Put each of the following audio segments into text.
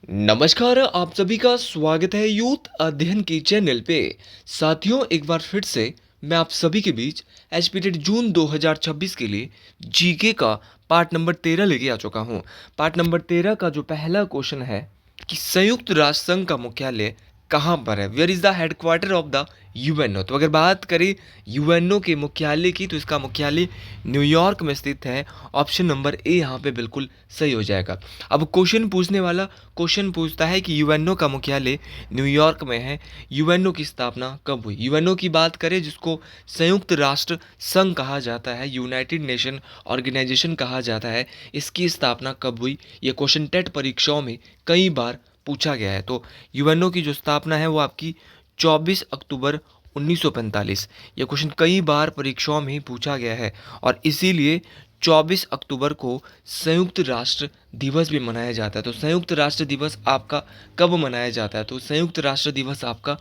नमस्कार, आप सभी का स्वागत है यूथ अध्ययन के चैनल पे। साथियों, एक बार फिर से मैं आप सभी के बीच एचपीटेट जून 2026 के लिए जीके का पार्ट नंबर 13 लेके आ चुका हूँ। पार्ट नंबर 13 का जो पहला क्वेश्चन है कि संयुक्त राष्ट्र संघ का मुख्यालय कहाँ पर है? Where is the headquarter of the UNO? तो अगर बात करें यूएनओ के मुख्यालय की, तो इसका मुख्यालय न्यूयॉर्क में स्थित है। ऑप्शन नंबर ए यहाँ पे बिल्कुल सही हो जाएगा। अब क्वेश्चन पूछने वाला क्वेश्चन पूछता है कि यूएनओ का मुख्यालय न्यूयॉर्क में है। यूएनओ की स्थापना कब हुई? यूएनओ की बात करें, जिसको संयुक्त राष्ट्र संघ कहा जाता है, यूनाइटेड नेशन ऑर्गेनाइजेशन कहा जाता है, इसकी स्थापना कब हुई? ये क्वेश्चन टेट परीक्षाओं में कई बार पूछा गया है। तो यूएनओ की जो स्थापना है वो आपकी 24 अक्टूबर 1945। ये क्वेश्चन कई बार परीक्षाओं में पूछा गया है और इसीलिए 24 अक्टूबर को संयुक्त राष्ट्र दिवस भी मनाया जाता है। तो संयुक्त राष्ट्र दिवस आपका कब मनाया जाता है? तो संयुक्त राष्ट्र दिवस आपका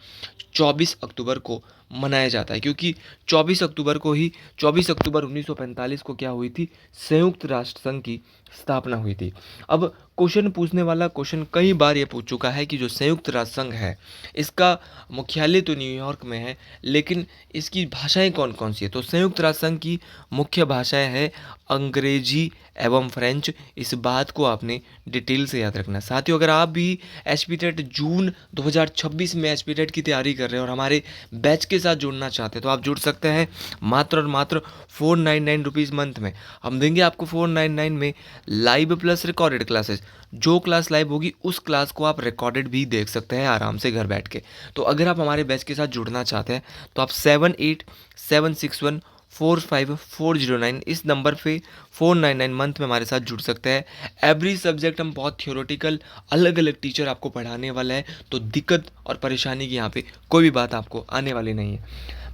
24 अक्टूबर को मनाया जाता है, क्योंकि 24 अक्टूबर 1945 को क्या हुई थी? संयुक्त राष्ट्र संघ की स्थापना हुई थी। अब क्वेश्चन पूछने वाला क्वेश्चन कई बार ये पूछ चुका है कि जो संयुक्त राष्ट्र संघ है, इसका मुख्यालय तो न्यूयॉर्क में है, लेकिन इसकी भाषाएं कौन कौन सी है? तो संयुक्त राष्ट्र संघ की मुख्य भाषाएं हैं अंग्रेजी एवं फ्रेंच। इस बात को आपने डिटेल से याद रखना है। साथियों, अगर आप भी एचपीटेट जून 2026 में एचपीटेट की तैयारी कर रहे हैं और हमारे बैच के साथ जुड़ना चाहते हैं, तो आप जुड़ सकते हैं मात्र और मात्र 499 रुपीज़ मंथ में। हम देंगे आपको 499 में लाइव प्लस रिकॉर्डेड क्लासेस। जो क्लास लाइव होगी उस क्लास को आप रिकॉर्डेड भी देख सकते हैं आराम से घर बैठ के। तो अगर आप हमारे बैच के साथ जुड़ना चाहते हैं तो आप 7876145409 इस नंबर पे 499 मंथ में हमारे साथ जुड़ सकते हैं। एवरी सब्जेक्ट हम बहुत थियोरेटिकल अलग अलग टीचर आपको पढ़ाने वाला है, तो दिक्कत और परेशानी की यहाँ पे कोई भी बात आपको आने वाली नहीं है।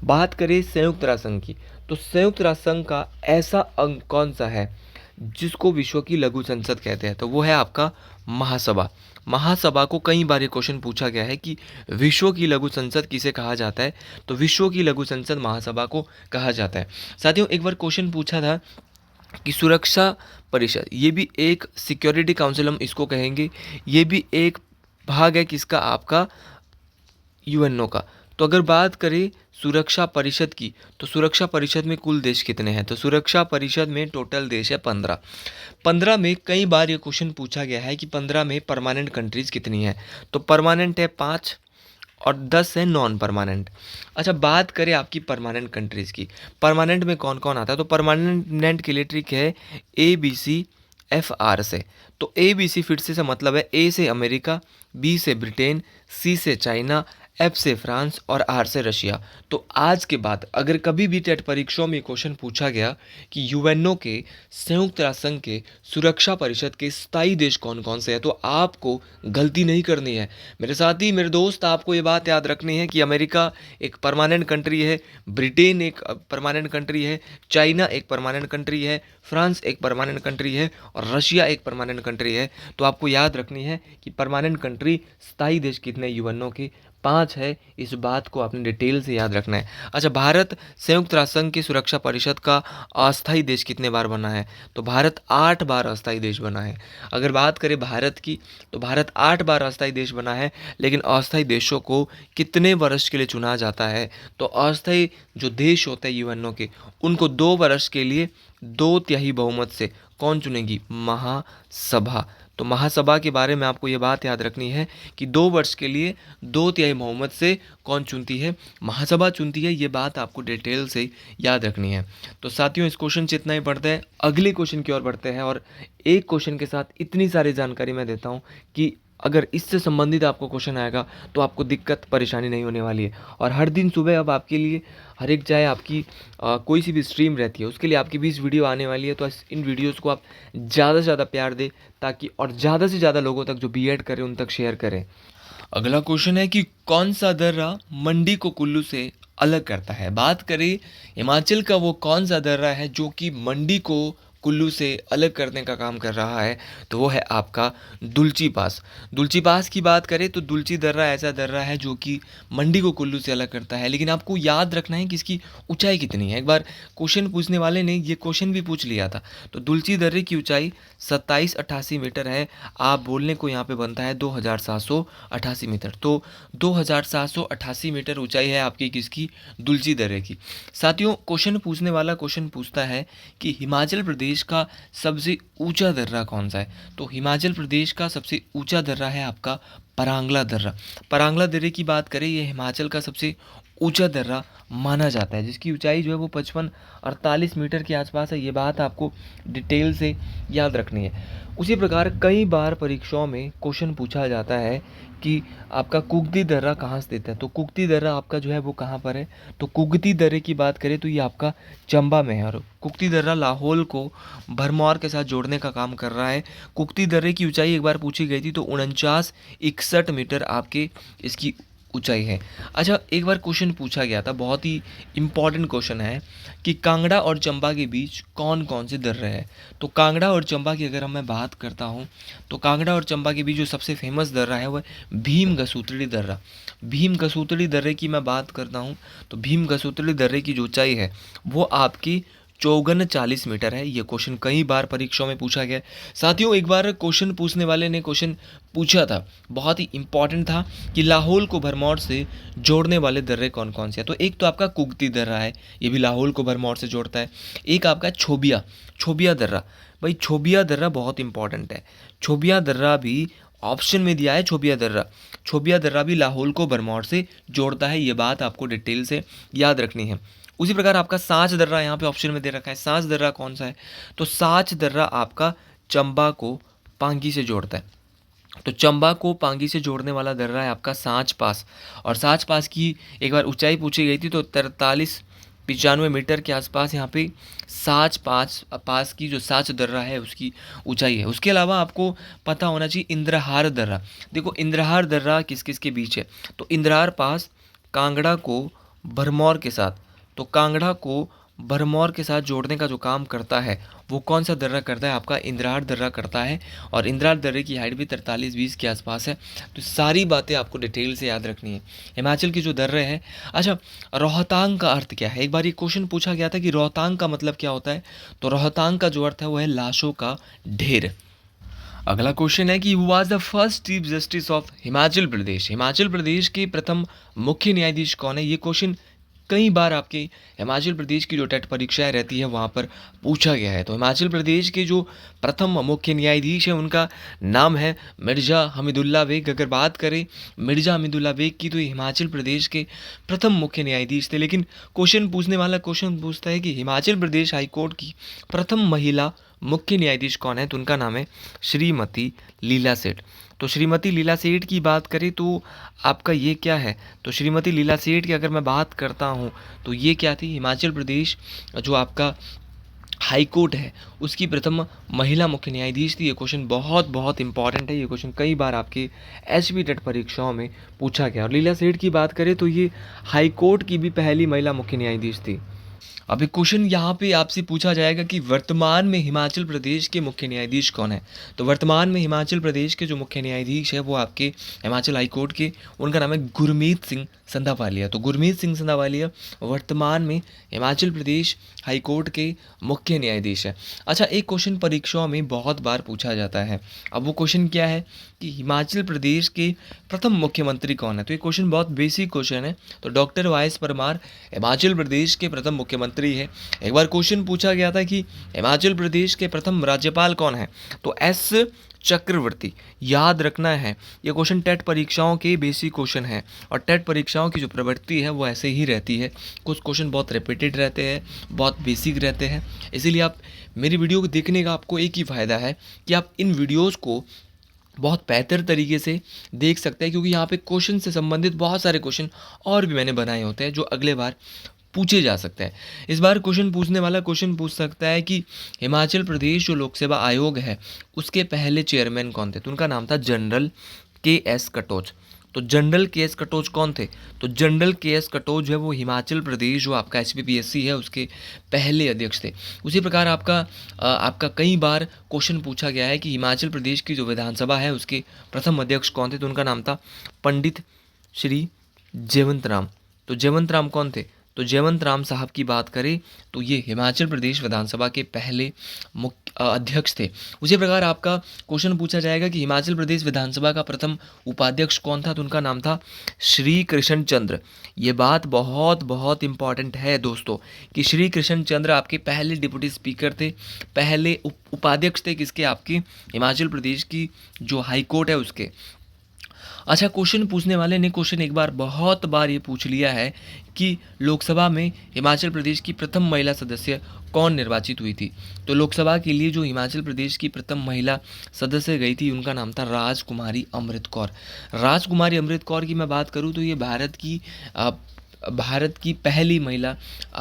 बात करें संयुक्त राष्ट्र संघ की, तो संयुक्त राष्ट्र संघ का ऐसा अंग कौन सा है जिसको विश्व की लघु संसद कहते हैं? तो वो है आपका महासभा। महासभा को कई बार ये क्वेश्चन पूछा गया है कि विश्व की लघु संसद किसे कहा जाता है? तो विश्व की लघु संसद महासभा को कहा जाता है। साथियों, एक बार क्वेश्चन पूछा था कि सुरक्षा परिषद, ये भी एक सिक्योरिटी काउंसिल हम इसको कहेंगे, ये भी एक भाग है किसका? आपका यूएनओ का। तो अगर बात करें सुरक्षा परिषद की, तो सुरक्षा परिषद में कुल देश कितने हैं? तो सुरक्षा परिषद में टोटल देश है 15। 15 में कई बार ये क्वेश्चन पूछा गया है कि 15 में परमानेंट कंट्रीज कितनी है? तो परमानेंट है 5 और 10 है नॉन परमानेंट। अच्छा, बात करें आपकी परमानेंट कंट्रीज़ की, परमानेंट में कौन कौन आता है? तो परमानेंट के लिए ट्रिक है ABCFR से। तो ABC फिर से मतलब है A से अमेरिका, B से ब्रिटेन, C से चाइना, F से फ्रांस और R से रशिया। तो आज के बाद अगर कभी भी टेट परीक्षाओं में क्वेश्चन पूछा गया कि यूएनओ के संयुक्त राष्ट्र संघ के सुरक्षा परिषद के स्थायी देश कौन कौन से हैं, तो आपको गलती नहीं करनी है मेरे साथी, मेरे दोस्त। आपको ये बात याद रखनी है कि अमेरिका एक परमानेंट कंट्री है, ब्रिटेन एक परमानेंट कंट्री है, चाइना एक परमानेंट कंट्री है, फ्रांस एक परमानेंट कंट्री है और रशिया एक परमानेंट कंट्री है। तो आपको याद रखनी है कि परमानेंट कंट्री स्थायी देश कितने यूएनओ के? 5 है। इस बात को आपने डिटेल से याद रखना है। अच्छा, भारत संयुक्त राष्ट्र संघ की सुरक्षा परिषद का अस्थायी देश कितने बार बना है? तो भारत 8 बार अस्थायी देश बना है। अगर बात करें भारत की, तो भारत 8 बार अस्थायी देश बना है, लेकिन अस्थायी देशों को कितने वर्ष के लिए चुना जाता है? तो अस्थायी जो देश होते हैं यूएनओ के, उनको 2 वर्ष के लिए 2/3 बहुमत से कौन चुनेगी? महासभा। तो महासभा के बारे में आपको ये बात याद रखनी है कि 2 वर्ष के लिए 2/3 बहुमत से कौन चुनती है? महासभा चुनती है। ये बात आपको डिटेल से याद रखनी है। तो साथियों, इस क्वेश्चन से इतना ही पढ़ते हैं, अगले क्वेश्चन की ओर बढ़ते हैं। और एक क्वेश्चन के साथ इतनी सारी जानकारी मैं देता हूँ कि अगर इससे संबंधित आपको क्वेश्चन आएगा तो आपको दिक्कत परेशानी नहीं होने वाली है। और हर दिन सुबह अब आपके लिए हर एक चाहे आपकी कोई सी भी स्ट्रीम रहती है, उसके लिए आपकी 20 वीडियो आने वाली है। तो इन वीडियोस को आप ज़्यादा से ज़्यादा प्यार दें, ताकि और ज़्यादा से ज़्यादा लोगों तक जो बीएड करें उन तक शेयर करें। अगला क्वेश्चन है कि कौन सा दर्रा मंडी को कुल्लू से अलग करता है? बात करें हिमाचल का वो कौन सा दर्रा है जो कि मंडी को कुल्लू से अलग करने का काम कर रहा है, तो वो है आपका दुलची पास। दुलची पास की बात करें तो दुलची दर्रा ऐसा दर्रा है जो कि मंडी को कुल्लू से अलग करता है, लेकिन आपको याद रखना है कि इसकी ऊंचाई कितनी है। एक बार क्वेश्चन पूछने वाले ने ये क्वेश्चन भी पूछ लिया था। तो दुलची दर्रे की ऊंचाई 2788 मीटर है। आप बोलने को यहाँ पे बनता है 2788 मीटर। तो 2788 मीटर ऊंचाई है आपकी किसकी, दुलची दर्रे की। साथियों, क्वेश्चन पूछने वाला क्वेश्चन पूछता है कि हिमाचल प्रदेश का सबसे ऊंचा दर्रा कौन सा है। तो हिमाचल प्रदेश का सबसे ऊंचा दर्रा है आपका परांगला दर्रा। परांगला दर्रे की बात करें, ये हिमाचल का सबसे ऊंचा दर्रा माना जाता है, जिसकी ऊंचाई जो है वो 55-48 मीटर के आसपास है। ये बात आपको डिटेल से याद रखनी है। उसी प्रकार कई बार परीक्षाओं में क्वेश्चन पूछा जाता है कि आपका कुगती दर्रा कहाँ स्थित है। तो कुगती दर्रा आपका जो है वो कहाँ पर है। तो कुगती दर्रे की बात करें तो ये आपका चंबा में है, और कुगती दर्रा लाहौल को भरमौर के साथ जोड़ने का काम कर रहा है। कुगती दर्रे की ऊंचाई एक बार पूछी गई थी, तो 49-61 मीटर आपके इसकी ऊंचाई है। अच्छा, एक बार क्वेश्चन पूछा गया था, बहुत ही इंपॉर्टेंट क्वेश्चन है कि कांगड़ा और चंबा के बीच कौन कौन से दर्रे हैं। तो कांगड़ा और चंबा की अगर मैं बात करता हूँ, तो कांगड़ा और चंबा के बीच जो सबसे फेमस दर्रा है वह भीम गसूतड़ी दर्रा। भीम गसूतड़ी दर्रे की मैं बात करता हूँ, तो भीम गसूतड़ी दर्रे की जो ऊंचाई है वो आपकी 54 मीटर है। ये क्वेश्चन कई बार परीक्षाओं में पूछा गया है। साथियों, एक बार क्वेश्चन पूछने वाले ने क्वेश्चन पूछा था, बहुत ही इंपॉर्टेंट था, कि लाहौल को भरमौर से जोड़ने वाले दर्रे कौन कौन से हैं। तो एक तो आपका कुगती दर्रा है, ये भी लाहौल को भरमौर से जोड़ता है। एक आपका छोबिया छोबिया दर्रा। भाई छोबिया दर्रा बहुत इंपॉर्टेंट है। छोबिया दर्रा भी ऑप्शन में दिया है। छोबिया दर्रा भी लाहौल को भरमौर से जोड़ता है। ये बात आपको डिटेल से याद रखनी है। उसी प्रकार आपका सांच दर्रा यहाँ पे ऑप्शन में दे रखा है। सांच दर्रा कौन सा है। तो सांच दर्रा आपका चंबा को पांगी से जोड़ता है। तो चंबा को पांगी से जोड़ने वाला दर्रा है आपका सांच पास। और सांच पास की एक बार ऊंचाई पूछी गई थी, तो 43-95 मीटर के आसपास यहाँ पे सांच पास की जो सांच दर्रा है उसकी ऊंचाई है। उसके अलावा आपको पता होना चाहिए इंद्रहार दर्रा। देखो, इंद्रहार दर्रा किस किस के बीच है। तो इंद्रहार पास कांगड़ा को भरमौर के साथ, तो कांगड़ा को भरमौर के साथ जोड़ने का जो काम करता है वो कौन सा दर्रा करता है, आपका इंद्रहार दर्रा करता है। और इंद्रहार दर्रे की हाइट भी 43-20 के आसपास है। तो सारी बातें आपको डिटेल से याद रखनी है, हिमाचल के जो दर्रे हैं। अच्छा, रोहतांग का अर्थ क्या है। एक बार ये क्वेश्चन पूछा गया था कि रोहतांग का मतलब क्या होता है। तो रोहतांग का जो अर्थ है वो है लाशों का ढेर। अगला क्वेश्चन है कि who was the first chief justice of Himachal Pradesh. Himachal Pradesh के प्रथम मुख्य न्यायाधीश कौन है। ये क्वेश्चन कई बार आपके हिमाचल प्रदेश की जो टेट परीक्षाएं रहती है वहाँ पर पूछा गया है। तो हिमाचल प्रदेश के जो प्रथम मुख्य न्यायाधीश हैं उनका नाम है मिर्ज़ा हमीदुल्ला बेग। अगर बात करें मिर्ज़ा हमीदुल्ला बेग की, तो ये हिमाचल प्रदेश के प्रथम मुख्य न्यायाधीश थे। लेकिन क्वेश्चन पूछने वाला क्वेश्चन पूछता है कि हिमाचल प्रदेश हाईकोर्ट की प्रथम महिला मुख्य न्यायाधीश कौन है। तो उनका नाम है श्रीमती लीला सेठ। तो श्रीमती लीला सेठ की बात करें तो आपका ये क्या है। तो श्रीमती लीला सेठ की अगर मैं बात करता हूँ तो ये क्या थी, हिमाचल प्रदेश जो आपका हाई कोर्ट है उसकी प्रथम महिला मुख्य न्यायाधीश थी। ये क्वेश्चन बहुत बहुत इंपॉर्टेंट है। ये क्वेश्चन कई बार आपके एचपी टेट परीक्षाओं में पूछा गया। और लीला सेठ की बात करें तो ये हाई कोर्ट की भी पहली महिला मुख्य न्यायाधीश थी। अब एक क्वेश्चन यहाँ पे आपसे पूछा जाएगा कि वर्तमान में हिमाचल प्रदेश के मुख्य न्यायाधीश कौन है। तो वर्तमान में हिमाचल प्रदेश के जो मुख्य न्यायाधीश है वो आपके हिमाचल हाई कोर्ट के, उनका नाम है गुरमीत सिंह संधावालिया। तो गुरमीत सिंह संधावालिया वर्तमान में हिमाचल प्रदेश हाई कोर्ट के मुख्य न्यायाधीश है। अच्छा, एक क्वेश्चन परीक्षाओं में बहुत बार पूछा जाता है। अब वो क्वेश्चन क्या है कि हिमाचल प्रदेश के प्रथम मुख्यमंत्री कौन है। तो ये क्वेश्चन बहुत बेसिक क्वेश्चन है। तो डॉक्टर वाई.एस. परमार हिमाचल प्रदेश के प्रथम मुख्यमंत्री है। एक बार क्वेश्चन पूछा गया था कि हिमाचल प्रदेश के प्रथम राज्यपाल कौन है। तो एस चक्रवर्ती। याद रखना है, ये क्वेश्चन टेट परीक्षाओं के बेसिक क्वेश्चन है। और टेट परीक्षाओं की जो प्रवृत्ति है वो ऐसे ही रहती है। कुछ क्वेश्चन बहुत रिपीटेड रहते हैं, बहुत बेसिक रहते हैं। इसीलिए आप मेरी वीडियो को देखने का आपको एक ही फ़ायदा है कि आप इन वीडियोज़ को बहुत बेहतर तरीके से देख सकते हैं, क्योंकि यहाँ पे क्वेश्चन से संबंधित बहुत सारे क्वेश्चन और भी मैंने बनाए होते हैं जो अगले बार पूछे जा सकते हैं। इस बार क्वेश्चन पूछने वाला क्वेश्चन पूछ सकता है कि हिमाचल प्रदेश जो लोक सेवा आयोग है उसके पहले चेयरमैन कौन थे। तो उनका नाम था जनरल के एस कटोच। तो जनरल के एस कटोच कौन थे? तो जनरल के एस कटोच जो है वो हिमाचल प्रदेश जो आपका एचपीपीएससी है उसके पहले अध्यक्ष थे। उसी प्रकार आपका कई बार क्वेश्चन पूछा गया है कि हिमाचल प्रदेश की जो विधानसभा है उसके प्रथम अध्यक्ष कौन थे? तो उनका नाम था पंडित श्री जयवंत राम। तो जयवंत राम कौन थे? तो जयवंत राम साहब की बात करें तो ये हिमाचल प्रदेश विधानसभा के पहले मुख्य अध्यक्ष थे। उसी प्रकार आपका क्वेश्चन पूछा जाएगा कि हिमाचल प्रदेश विधानसभा का प्रथम उपाध्यक्ष कौन था? तो उनका नाम था श्री कृष्ण चंद्र। ये बात बहुत बहुत इंपॉर्टेंट है दोस्तों कि श्री कृष्ण चंद्र आपके पहले डिप्टी स्पीकर थे, पहले उपाध्यक्ष थे किसके? आपके हिमाचल प्रदेश की जो हाई कोर्ट है उसके। अच्छा, क्वेश्चन पूछने वाले ने क्वेश्चन एक बार बहुत बार ये पूछ लिया है कि लोकसभा में हिमाचल प्रदेश की प्रथम महिला सदस्य कौन निर्वाचित हुई थी? तो लोकसभा के लिए जो हिमाचल प्रदेश की प्रथम महिला सदस्य गई थी उनका नाम था राजकुमारी अमृत कौर। राजकुमारी अमृत कौर की मैं बात करूँ तो ये भारत की पहली महिला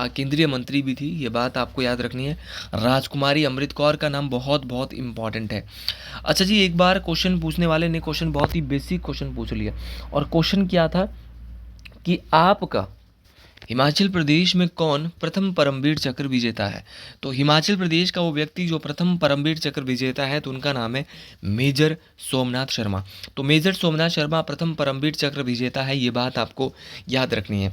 केंद्रीय मंत्री भी थी। ये बात आपको याद रखनी है। राजकुमारी अमृत कौर का नाम बहुत बहुत इम्पॉर्टेंट है। अच्छा जी, एक बार क्वेश्चन पूछने वाले ने क्वेश्चन बहुत ही बेसिक क्वेश्चन पूछ लिया और क्वेश्चन क्या था कि आपका हिमाचल प्रदेश में कौन प्रथम परमवीर चक्र विजेता है? तो हिमाचल प्रदेश का वो व्यक्ति जो प्रथम परमवीर चक्र विजेता है तो उनका नाम है मेजर सोमनाथ शर्मा। तो मेजर सोमनाथ शर्मा प्रथम परमवीर चक्र विजेता है, ये बात आपको याद रखनी है।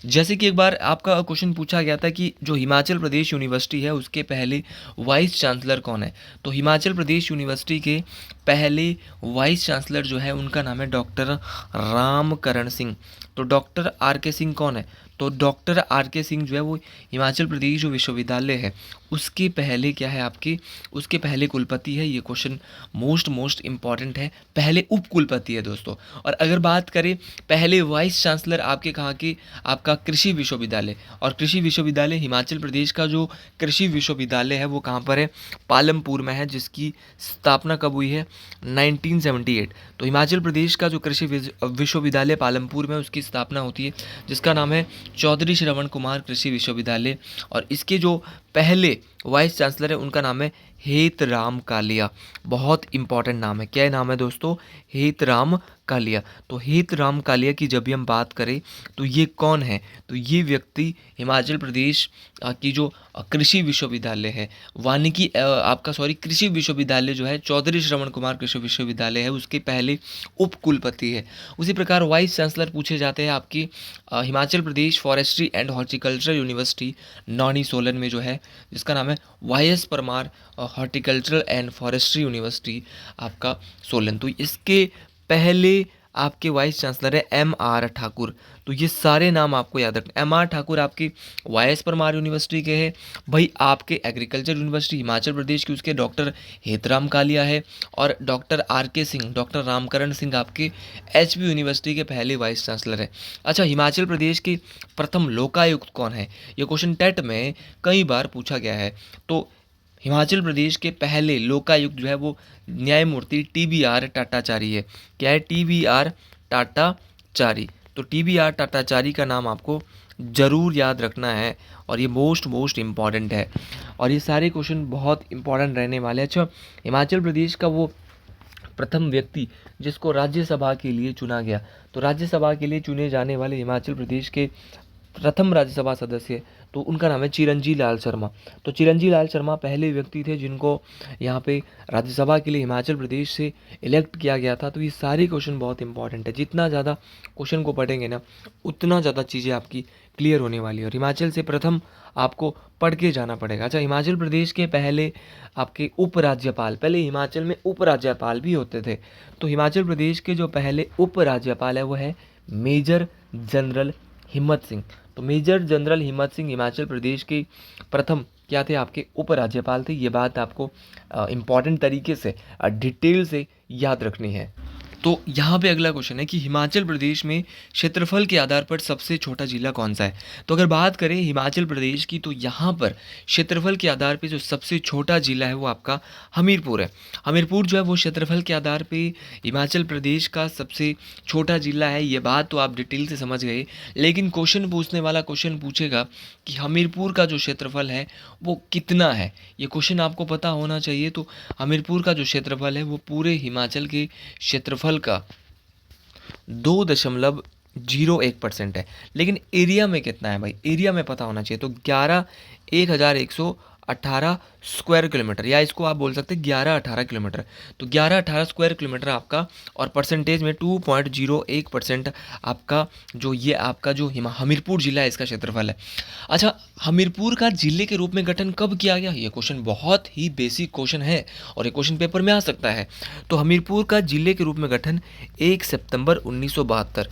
जैसे कि एक बार आपका क्वेश्चन पूछा गया था कि जो हिमाचल प्रदेश यूनिवर्सिटी है उसके पहले वाइस चांसलर कौन है? तो हिमाचल प्रदेश यूनिवर्सिटी के पहले वाइस चांसलर जो है उनका नाम है डॉक्टर रामकरण सिंह। तो डॉक्टर आर के सिंह कौन है? तो डॉक्टर आर के सिंह जो है वो हिमाचल प्रदेश जो विश्वविद्यालय है उसके पहले क्या है आपके, उसके पहले कुलपति है। ये क्वेश्चन मोस्ट इम्पॉर्टेंट है, पहले उप कुलपति है दोस्तों। और अगर बात करें पहले वाइस चांसलर आपके कहाँ के, आपका कृषि विश्वविद्यालय। और कृषि विश्वविद्यालय हिमाचल प्रदेश का जो कृषि विश्वविद्यालय है वो कहाँ पर है? पालमपुर में है, जिसकी स्थापना कब हुई है? 1978। तो हिमाचल प्रदेश का जो कृषि विश्वविद्यालय पालमपुर में उसकी स्थापना होती है जिसका नाम है चौधरी श्रवण कुमार कृषि विश्वविद्यालय। और इसके जो पहले वाइस चांसलर है उनका नाम है हेतराम कालिया। बहुत इंपॉर्टेंट नाम है। क्या नाम है दोस्तों? हेतराम कालिया। तो हेतराम कालिया की जब भी हम बात करें तो ये कौन है? तो ये व्यक्ति हिमाचल प्रदेश की जो कृषि विश्वविद्यालय है, वानिकी कृषि विश्वविद्यालय जो है चौधरी श्रवण कुमार कृषि विश्वविद्यालय है उसके पहले उप कुलपति है। उसी प्रकार वाइस चांसलर पूछे जाते हैं आपकी Himachal Pradesh forestry and horticulture university Nauni Solan में जो है, जिसका नाम है Y S Parmar horticultural and forestry university आपका सोलन। तो इसके पहले आपके वाइस चांसलर है एम आर ठाकुर। तो ये सारे नाम आपको याद रखना। एम आर ठाकुर आपकी वाई एस परमार यूनिवर्सिटी के हैं भाई, आपके एग्रीकल्चर यूनिवर्सिटी हिमाचल प्रदेश की उसके डॉक्टर हेतराम कालिया है। और डॉक्टर आर के सिंह, डॉक्टर रामकरण सिंह आपके एच पी यूनिवर्सिटी के पहले वाइस चांसलर है। अच्छा, हिमाचल प्रदेश के प्रथम लोकायुक्त कौन है? ये क्वेश्चन टेट में कई बार पूछा गया है। तो हिमाचल प्रदेश के पहले लोकायुक्त जो है वो न्यायमूर्ति टी बी आर टाटाचारी है। क्या है? T B R Tatachari. तो टी बी आर टाटाचारी का नाम आपको ज़रूर याद रखना है और ये मोस्ट इम्पॉर्टेंट है और ये सारे क्वेश्चन बहुत इंपॉर्टेंट रहने वाले हैं। अच्छा, हिमाचल प्रदेश का वो प्रथम व्यक्ति जिसको राज्यसभा के लिए चुना गया, तो राज्यसभा के लिए चुने जाने वाले हिमाचल प्रदेश के प्रथम राज्यसभा सदस्य, तो उनका नाम है चिरंजी लाल शर्मा। तो चिरंजी लाल शर्मा पहले व्यक्ति थे जिनको यहाँ पे राज्यसभा के लिए हिमाचल प्रदेश से इलेक्ट किया गया था। तो ये सारे क्वेश्चन बहुत इंपॉर्टेंट है। जितना ज़्यादा क्वेश्चन को पढ़ेंगे ना उतना ज़्यादा चीज़ें आपकी क्लियर होने वाली है। और हिमाचल से प्रथम आपको पढ़ के जाना पड़ेगा। अच्छा, हिमाचल प्रदेश के पहले आपके उपराज्यपाल, पहले हिमाचल में उपराज्यपाल भी होते थे। तो हिमाचल प्रदेश के जो पहले उपराज्यपाल है वो है मेजर जनरल हिम्मत सिंह। तो मेजर जनरल हिम्मत सिंह हिमाचल प्रदेश के प्रथम क्या थे? आपके उपराज्यपाल थे। ये बात आपको इम्पॉर्टेंट तरीके से डिटेल से याद रखनी है। तो यहाँ पे अगला क्वेश्चन है कि हिमाचल प्रदेश में क्षेत्रफल के आधार पर सबसे छोटा जिला कौन सा है? तो अगर बात करें हिमाचल प्रदेश की तो यहाँ पर क्षेत्रफल के आधार पे जो सबसे छोटा जिला है वो आपका हमीरपुर है। हमीरपुर जो है वो क्षेत्रफल के आधार पे हिमाचल प्रदेश का सबसे छोटा जिला है। ये बात तो आप डिटेल से समझ गए, लेकिन क्वेश्चन पूछने वाला क्वेश्चन पूछेगा कि हमीरपुर का जो क्षेत्रफल है वो कितना है। ये क्वेश्चन आपको पता होना चाहिए। तो हमीरपुर का जो क्षेत्रफल है वो पूरे हिमाचल के क्षेत्रफल का 2.01% है। लेकिन एरिया में कितना है भाई, एरिया में पता होना चाहिए। तो 11,118 स्क्वायर किलोमीटर, या इसको आप बोल सकते हैं 11-18 किलोमीटर। तो 11-18 स्क्वायर किलोमीटर आपका, और परसेंटेज में 2.01% आपका जो ये आपका जो हमीरपुर जिला है इसका क्षेत्रफल है। अच्छा, हमीरपुर का जिले के रूप में गठन कब किया गया? ये क्वेश्चन बहुत ही बेसिक क्वेश्चन है और ये क्वेश्चन पेपर में आ सकता है। तो हमीरपुर का जिले के रूप में गठन 1 सितंबर 1972।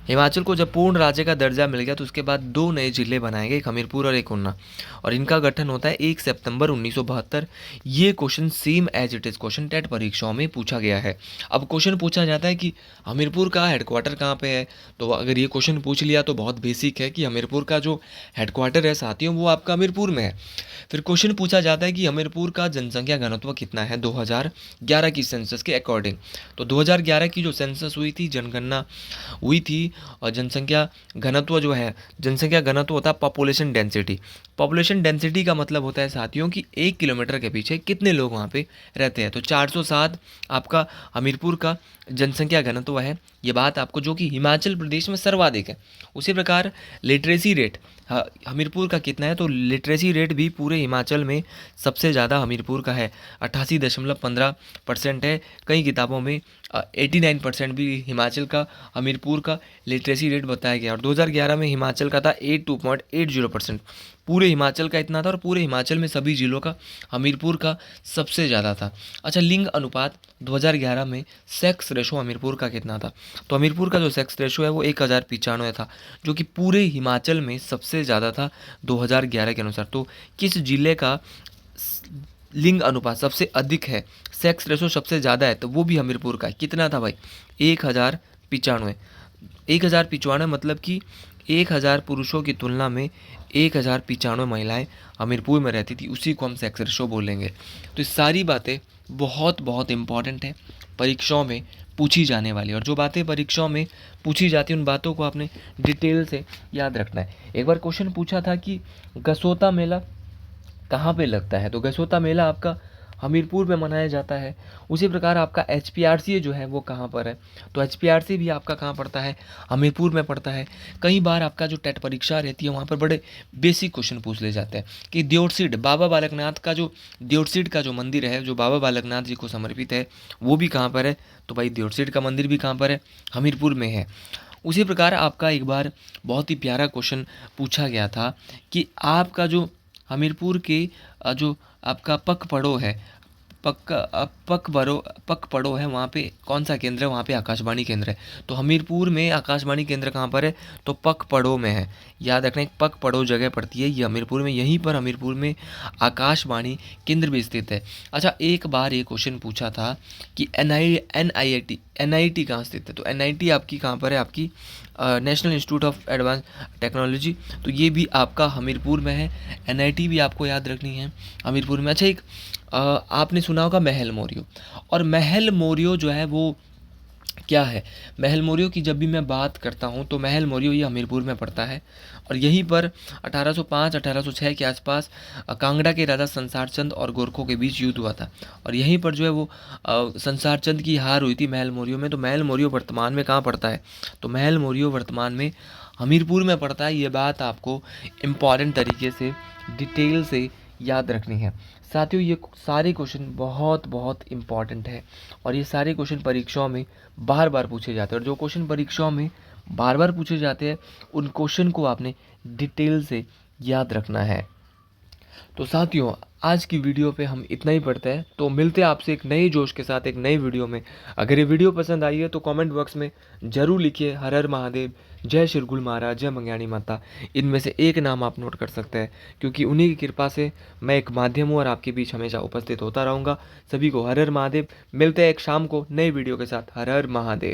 हिमाचल को जब पूर्ण राज्य का दर्जा मिल गया तो उसके बाद 2 नए जिले बनाए गए, एक हमीरपुर और एक ऊना, और इनका गठन होता है 1 सितंबर 1972। ये question same as it is question TET परीक्षाओं में पूछा गया है। अब क्वेश्चन पूछा जाता है कि हमीरपुर का हेडक्वार्टर कहाँ पे है। तो अगर ये क्वेश्चन पूछ लिया तो बहुत बेसिक है कि हमीरपुर का जो हेडक्वार्टर है साथियों वो आपका हमीरपुर में है। फिर क्वेश्चन पूछा जाता है कि हमीरपुर का जनसंख्या घनत्व कितना है 2011 की सेंसस के अकॉर्डिंग। तो 2011 की जो सेंसस हुई थी, जनगणना हुई थी, और जनसंख्या घनत्व जो है, जनसंख्या घनत्व होता है पॉपुलेशन डेंसिटी। पॉपुलेशन डेंसिटी का मतलब होता है साथियों कि 1 किलोमीटर के पीछे कितने लोग वहाँ पे रहते हैं। तो 407 आपका हमीरपुर का जनसंख्या घनत्व है। ये बात आपको, जो कि हिमाचल प्रदेश में सर्वाधिक है। उसी प्रकार लिटरेसी रेट हमीरपुर का कितना है, तो लिटरेसी रेट भी पूरे हिमाचल में सबसे ज़्यादा हमीरपुर का है, 88.15% है। कई किताबों में 89% भी हिमाचल का, हमीरपुर का लिटरेसी रेट बताया गया। और 2011 में हिमाचल का था 82.80%। पूरे हिमाचल का इतना था, और पूरे हिमाचल में सभी जिलों का हमीरपुर का सबसे ज़्यादा था। अच्छा, लिंग अनुपात 2011 में सेक्स रेशो हमीरपुर का कितना था? तो हमीरपुर का जो सेक्स रेशो है वो 1095 था, जो कि पूरे हिमाचल में सबसे ज़्यादा था 2011 के अनुसार। तो किस जिले का लिंग अनुपात सबसे अधिक है, सेक्स रेशो सबसे ज़्यादा है, तो वो भी हमीरपुर का है। कितना था भाई? 1095। 1095 मतलब कि 1000 पुरुषों की तुलना में 1095 महिलाएं हमीरपुर में रहती थी, उसी को हम सेक्स रेशो बोलेंगे। तो ये सारी बातें बहुत बहुत इम्पॉर्टेंट है, परीक्षाओं में पूछी जाने वाली। और जो बातें परीक्षाओं में पूछी जाती हैं उन बातों को आपने डिटेल से याद रखना है। एक बार क्वेश्चन पूछा था कि गसोता मेला कहाँ पे लगता है, तो गसोता मेला आपका हमीरपुर में मनाया जाता है। उसी प्रकार आपका HPRC जो है वो कहाँ पर है, तो HPRC भी आपका कहाँ पड़ता है, हमीरपुर में पड़ता है। कई बार आपका जो टेट परीक्षा रहती है वहाँ पर बड़े बेसिक क्वेश्चन पूछ ले जाते हैं कि देवसीड, बाबा बालकनाथ का जो देवसीड का जो मंदिर है, जो बाबा बालकनाथ जी को समर्पित है, वो भी कहाँ पर है, तो भाई देवसीड का मंदिर भी कहाँ पर है, हमीरपुर में है। उसी प्रकार आपका एक बार बहुत ही प्यारा क्वेश्चन पूछा गया था कि आपका जो हमीरपुर के जो आपका पकपड़ो है, पकपड़ो है, वहाँ पे कौन सा केंद्र है? वहाँ पे आकाशवाणी केंद्र है। तो हमीरपुर में आकाशवाणी केंद्र कहाँ पर है, तो पकपड़ो में है। याद रखना, एक पकपड़ो जगह पड़ती है ये हमीरपुर में, यहीं पर हमीरपुर में आकाशवाणी केंद्र भी स्थित है। अच्छा, एक बार ये क्वेश्चन पूछा था कि NIT कहाँ स्थित है, तो NIT आपकी कहाँ पर है, आपकी national institute of advance technology, तो ये भी आपका हमीरपुर में है। NIT भी आपको याद रखनी है हमीरपुर में। अच्छा, एक आपने सुना होगा महल मोरियो, और महल मोरियो जो है वो क्या है? महल मोरियो की जब भी मैं बात करता हूँ तो महल मोरियो ये हमीरपुर में पड़ता है, और यहीं पर 1805-1806 के आसपास कांगड़ा के राजा संसार चंद और गोरखों के बीच युद्ध हुआ था, और यहीं पर जो है वो संसार चंद की हार हुई थी महल मोरियो में। तो महल मोरियो वर्तमान में कहाँ पड़ता है, तो महल मोरियो वर्तमान में हमीरपुर में पड़ता है। ये बात आपको इम्पॉर्टेंट तरीके से डिटेल से याद रखनी है साथियों। ये सारे क्वेश्चन बहुत बहुत इम्पॉर्टेंट है, और ये सारे क्वेश्चन परीक्षाओं में बार बार पूछे जाते हैं, और जो क्वेश्चन परीक्षाओं में बार बार पूछे जाते हैं उन क्वेश्चन को आपने डिटेल से याद रखना है। तो साथियों, आज की वीडियो पे हम इतना ही पढ़ते हैं, तो मिलते हैं आपसे एक नए जोश के साथ एक नई वीडियो में। अगर ये वीडियो पसंद आई है तो कमेंट बॉक्स में ज़रूर लिखिए हर हर महादेव, जय शिरगुल महाराज, जय मंगयाणी माता। इनमें से एक नाम आप नोट कर सकते हैं, क्योंकि उन्हीं की कृपा से मैं एक माध्यम हूँ और आपके बीच हमेशा उपस्थित होता रहूँगा। सभी को हर हर महादेव। मिलते हैं एक शाम को नई वीडियो के साथ। हर हर महादेव।